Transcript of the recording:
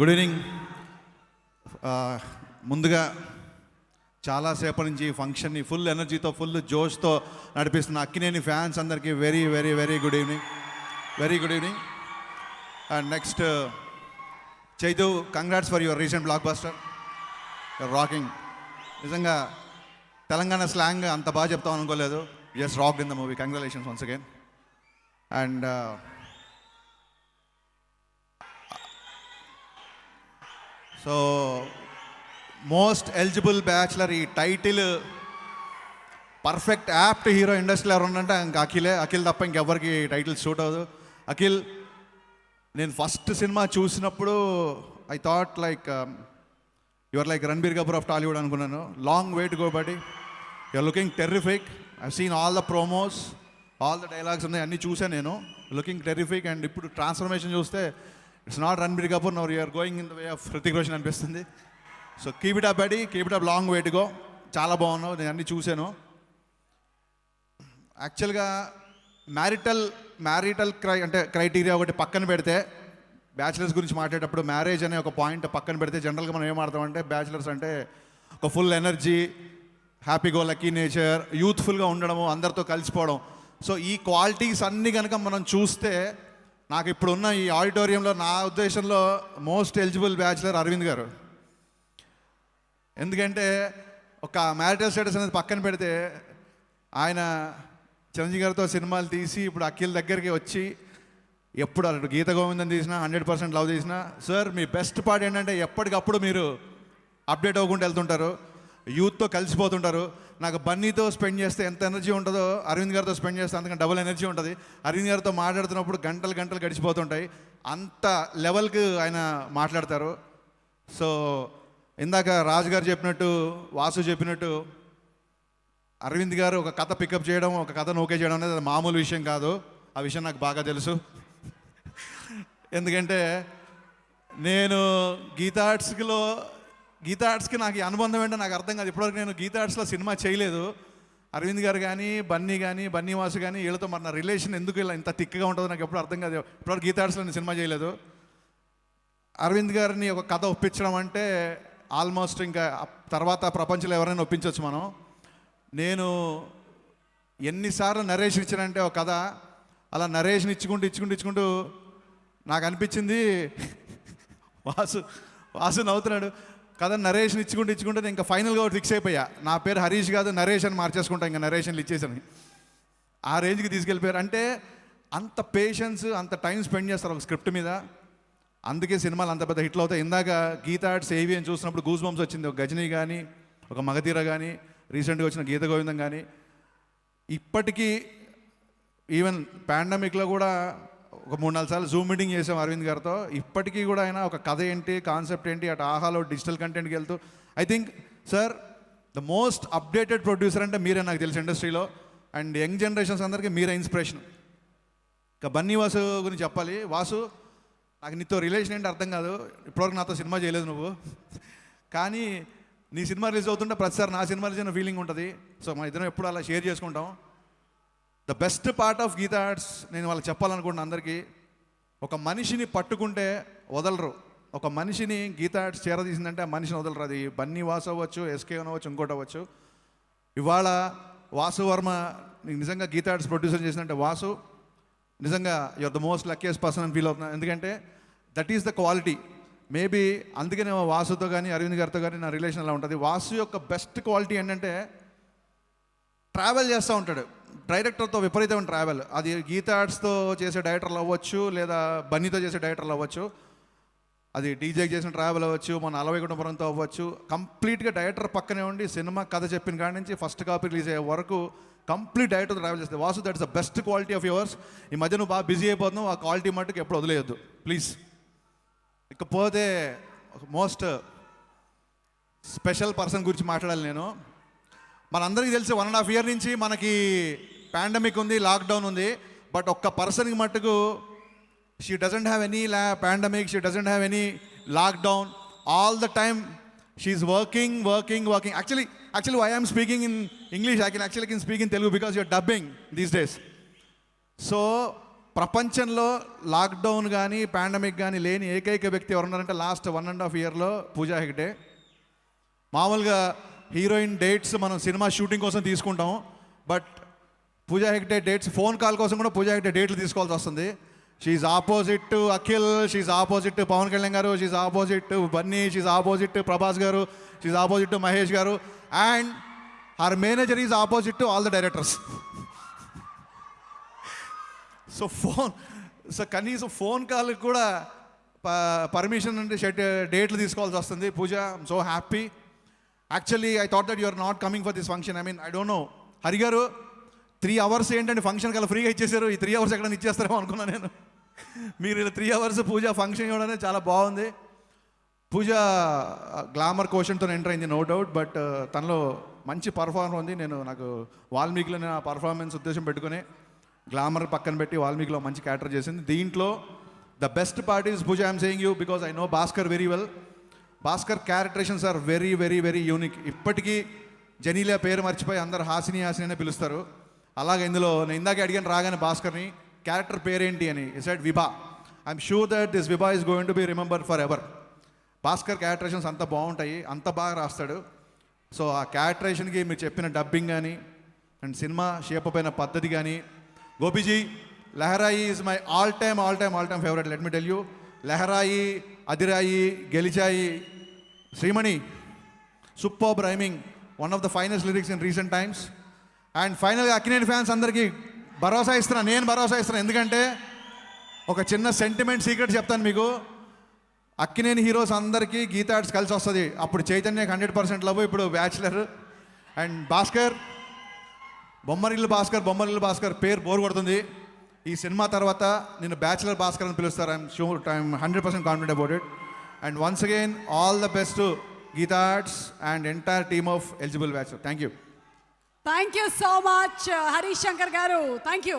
Good evening. ముందుగా చాలాసేపటి నుంచి ఈ ఫంక్షన్ని ఫుల్ ఎనర్జీతో ఫుల్ జోష్తో నడిపిస్తున్న అక్కినేని ఫ్యాన్స్ అందరికీ very very very good evening. Very good evening. And next Chaitu, congrats for your recent block buster. Rocking. నిజంగా తెలంగాణ స్లాంగ్ అంత బాగా చెప్తాం అనుకోలేదు. Just rocked in the movie. Congratulations once again. And so most eligible bachelor, ఈ title perfect apt hero ఇండస్ట్రీలో ఎవరు ఉందంటే ఇంకా అఖిల్ తప్ప ఇంకెవ్వరికి టైటిల్ సూట్ అవ్వదు. అఖిల్, నేను ఫస్ట్ సినిమా చూసినప్పుడు I thought like your like Ranbir Kapoor of Tollywood అనుకున్నాను. Long way to go buddy. You're looking terrific. I seen all the promos, all the dialogues ఉన్నాయి, అన్నీ చూసాను నేను. Looking terrific. అండ్ ఇప్పుడు ట్రాన్స్ఫర్మేషన్ చూస్తే it's not Ranbir Kapoor, now you're going in the way of Hrithik Roshan అనిపిస్తుంది. So keep it up buddy, keep it up. Long way to go. చాలా బాగున్నావు, నేను అన్నీ చూశాను. యాక్చువల్గా మ్యారిటల్ క్రైటీరియా ఒకటి పక్కన పెడితే, బ్యాచిలర్స్ గురించి మాట్లాడేటప్పుడు మ్యారేజ్ అనే ఒక పాయింట్ పక్కన పెడితే జనరల్గా మనం ఏం ఆడతామంటే బ్యాచిలర్స్ అంటే ఒక full energy, happy go lucky nature, యూత్ఫుల్గా ఉండడము, అందరితో కలిసిపోవడం. సో ఈ క్వాలిటీస్ అన్నీ కనుక మనం చూస్తే నాకు ఇప్పుడున్న ఈ ఆడిటోరియంలో నా ఉద్దేశంలో మోస్ట్ ఎలిజిబుల్ బ్యాచిలర్ అరవింద్ గారు. ఎందుకంటే ఒక మ్యారిటల్ స్టేటస్ అనేది పక్కన పెడితే ఆయన చిరంజీవి గారితో సినిమాలు తీసి ఇప్పుడు అఖిల్ దగ్గరికి వచ్చి ఎప్పుడు అటు గీత గోవిందం తీసినా 100% లవ్ చేసినా, సార్ మీ బెస్ట్ పార్ట్ ఏంటంటే ఎప్పటికప్పుడు మీరు అప్డేట్ అవ్వకుండా వెళ్తుంటారు, యూత్తో కలిసిపోతుంటారు. నాకు బన్నీతో స్పెండ్ చేస్తే ఎంత ఎనర్జీ ఉంటుందో అరవింద్ గారితో స్పెండ్ చేస్తే అంతకంటే డబుల్ ఎనర్జీ ఉంటుంది. అరవింద్ గారితో మాట్లాడుతున్నప్పుడు గంటలు గడిచిపోతుంటాయి. అంత లెవెల్కి ఆయన మాట్లాడతారు. సో ఇందాక రాజు గారు చెప్పినట్టు, వాసు చెప్పినట్టు, అరవింద్ గారు ఒక కథ పికప్ చేయడం, ఒక కథ నోకే చేయడం అనేది అది మామూలు విషయం కాదు. ఆ విషయం నాకు బాగా తెలుసు. ఎందుకంటే నేను గీతా ఆర్ట్స్కి నాకు ఈ అనుబంధం ఏంటో నాకు అర్థం కాదు. ఇప్పటివరకు నేను గీతా ఆర్ట్స్లో సినిమా చేయలేదు. అరవింద్ గారు కానీ బన్నీ వాసు కానీ వీళ్ళతో మరి నా రిలేషన్ ఎందుకు ఇలా ఇంత తిక్కగా ఉంటుందో నాకు ఎప్పుడు అర్థం కాదు. ఇప్పటివరకు గీతా ఆర్ట్స్లో నేను సినిమా చేయలేదు. అరవింద్ గారిని ఒక కథ ఒప్పించడం అంటే ఆల్మోస్ట్ ఇంకా తర్వాత ప్రపంచంలో ఎవరైనా ఒప్పించవచ్చు మనం. నేను ఎన్నిసార్లు నరేషన్ ఇచ్చానంటే ఒక కథ, అలా నరేషన్ ఇచ్చుకుంటూ నాకు అనిపించింది, వాసు నవ్వుతున్నాడు, కథ నరేషన్ ఇచ్చుకుంటూ ఇంకా ఫైనల్గా ఫిక్స్ అయిపోయా, నా పేరు హరీష్ కాదు నరేష్ అని మార్చేసుకుంటా, ఇంకా నరేషన్లు ఇచ్చేసాను. ఆ రేంజ్కి తీసుకెళ్ళిపోయారు. అంటే అంత పేషెన్స్, అంత టైం స్పెండ్ చేస్తారు ఒక స్క్రిప్ట్ మీద. అందుకే సినిమాలు అంత పెద్ద హిట్లు అవుతాయి. ఇందాక గీతా ఆర్ట్స్ ఏవి అని చూసినప్పుడు గూస్ బంప్స్ వచ్చింది. ఒక గజనీ కానీ, ఒక మగధీర కానీ, రీసెంట్గా వచ్చిన గీత గోవిందం కానీ. ఇప్పటికీ ఈవెన్ పాండమిక్లో కూడా ఒక 3-4 సార్లు జూమ్ మీటింగ్ చేసాం అరవింద్ గారితో. ఇప్పటికీ కూడా ఆయన ఒక కథ ఏంటి, కాన్సెప్ట్ ఏంటి, అటు ఆహాలో డిజిటల్ కంటెంట్కి వెళ్తూ, I think sir the most updated producer అంటే మీరే నాకు తెలిసి ఇండస్ట్రీలో. అండ్ యంగ్ జనరేషన్స్ అందరికీ మీరే ఇన్స్పిరేషన్. ఇక బన్నీ వాసు గురించి చెప్పాలి. వాసు, నాకు నీతో రిలేషన్ ఏంటి అర్థం కాదు, ఇప్పటివరకు నాతో సినిమా చేయలేదు నువ్వు, కానీ నీ సినిమా రిలీజ్ అవుతుంటే ప్రతిసారి నా సినిమా రిలీజ్ అయిన ఫీలింగ్ ఉంటుంది. సో మన ఇద్దరం ఎప్పుడు అలా షేర్ చేసుకుంటాం. The best part of Geetha Arts నేను వాళ్ళకి చెప్పాలనుకుంటున్నాను అందరికీ, ఒక మనిషిని పట్టుకుంటే వదలరు. ఒక మనిషిని గీతా ఆర్ట్స్ చేరదీసిందంటే ఆ మనిషిని వదలరు. అది బన్నీ వాసు అవ్వచ్చు, ఎస్కే అవ్వచ్చు, ఇంకోటి అవ్వచ్చు. ఇవాళ వాసు వర్మ నీకు నిజంగా గీతా ఆర్ట్స్ ప్రొడ్యూసర్ చేసిందంటే వాసు నిజంగా your the most luckiest person అని ఫీల్ అవుతున్నాను. ఎందుకంటే that is the quality. Maybe అందుకే నేను వాసుతో కానీ అరవింద్ గారితో కానీ నా రిలేషన్ అలా ఉంటుంది. వాసు యొక్క బెస్ట్ క్వాలిటీ ఏంటంటే ట్రావెల్ చేస్తూ ఉంటాడు. డైరెక్టర్తో విపరీతమైన ట్రావెల్. అది గీతా ఆర్ట్స్తో చేసే డైరెక్టర్లు అవ్వచ్చు, లేదా బన్నీతో చేసే డైరెక్టర్లు అవ్వచ్చు, అది డీజేకి చేసిన ట్రావెల్ అవ్వచ్చు, మన అలవైకుంఠపురంతో అవ్వచ్చు. కంప్లీట్గా డైరెక్టర్ పక్కనే ఉండి సినిమా కథ చెప్పిన కాడి నుంచి ఫస్ట్ కాపీ రిలీజ్ అయ్యే వరకు కంప్లీట్ డైరెక్టర్ ట్రావెల్ చేస్తే Vasu, that's the best quality of yours. ఈ మధ్య నువ్వు బాగా బిజీ అయిపోతున్నావు, ఆ క్వాలిటీ మట్టుకు ఎప్పుడు వదిలేయొద్దు ప్లీజ్. ఇకపోతే మోస్ట్ స్పెషల్ పర్సన్ గురించి మాట్లాడాలి నేను. మనందరికీ తెలిసి 1.5 year నుంచి మనకి పాండమిక్ ఉంది, లాక్డౌన్ ఉంది. బట్ ఒక్క పర్సన్కి మట్టుకు she doesn't have any pandemic, she doesn't have any lockdown. All the time she's working. Actually why I am speaking in English, I can speak in Telugu because you're dubbing these days. So ప్రపంచంలో lockdown కానీ pandemic కానీ లేని ఏకైక వ్యక్తి ఎవరున్నారంటే last 1.5 ఇయర్లో పూజా హెగ్డే. మామూలుగా heroine dates మనం cinema shooting కోసం తీసుకుంటాం, but Pooja Hegde dates phone call కోసం కూడా పూజా హెగ్డే డేట్లు తీసుకోవాల్సి వస్తుంది. She's opposite to Akhil, she's opposite to Pawan Kalyan garu, she's opposite to Bunny, she's opposite to Prabhas garu, she's opposite to Mahesh garu, and her manager is opposite to all the directors. So కనీసం phone కాల్కి కూడా పర్మిషన్ అంటే డేట్లు తీసుకోవాల్సి వస్తుంది. Pooja, I'm so happy. Actually I thought that you are not coming for this function. I mean I don't know. Hari గారు 3 hours ఏంటంటే function కల్లా ఫ్రీగా ఇచ్చేసారు. ఈ 3 అవర్స్ ఎక్కడ ఇచ్చేస్తారేమో అనుకున్నాను నేను. మీరు ఇలా 3 అవర్స్ పూజ ఫంక్షన్ ఇవ్వడం చాలా బాగుంది. పూజ గ్లామర్ క్వశ్చన్తో ఎంటర్ అయింది, నో డౌట్. బట్ తనలో మంచి పర్ఫార్మర్ ఉంది. నాకు వాల్మీకిలో నేను ఆ పర్ఫార్మెన్స్ ఉద్దేశం పెట్టుకుని గ్లామర్ పక్కన పెట్టి వాల్మీకిలో మంచి క్యారెక్టర్ చేసింది. దీంట్లో the best part is Pooja, I'm saying you because I know Bhaskar very well. Bhaskar characterisations are very very very unique. ఇప్పటికీ జనీలియా పేరు మర్చిపోయి అందరు హాసిని హాసిని అనే పిలుస్తారు. అలాగే ఇందులో నేను ఇందాకే అడిగాను రాగానే భాస్కర్ని క్యారెక్టర్ పేరేంటి అని. ఈ side Vibha. I'm sure that this Vibha is going to be remember forever. Bhaskar characterisations అంత బాగుంటాయి, అంత బాగా రాస్తాడు. సో ఆ క్యారెక్టరేషన్కి మీరు చెప్పిన డబ్బింగ్ కానీ అండ్ సినిమా షేప్ అయిన పద్ధతి కానీ. Gopiji, Laharayi is my all time favourite. Let me tell you, Laharayi, అదిరాయి, గెలిచాయి, Srimani, superb rhyming, one of the finest lyrics in recent times. And ఫైనల్గా అక్కినేని ఫ్యాన్స్ అందరికీ భరోసా ఇస్తున్నాను, నేను భరోసా ఇస్తున్నాను. ఎందుకంటే ఒక చిన్న సెంటిమెంట్ సీక్రెట్ చెప్తాను మీకు. అక్కినేని హీరోస్ అందరికీ గీతా ఆర్ట్స్ కలిసి వస్తుంది. అప్పుడు చైతన్యకి 100% లవ్, ఇప్పుడు బ్యాచులర్. అండ్ భాస్కర్, బొమ్మరిల్లు భాస్కర్ పేరు బోర్ కొడుతుంది. ఈ సినిమా తర్వాత నేను బ్యాచులర్ భాస్కర్ అని పిలుస్తారు. I'm 100% confident about it. And once again all the best to Geetha arts and entire team of eligible batch. Thank you. Thank you so much Harish Shankar garu. Thank you.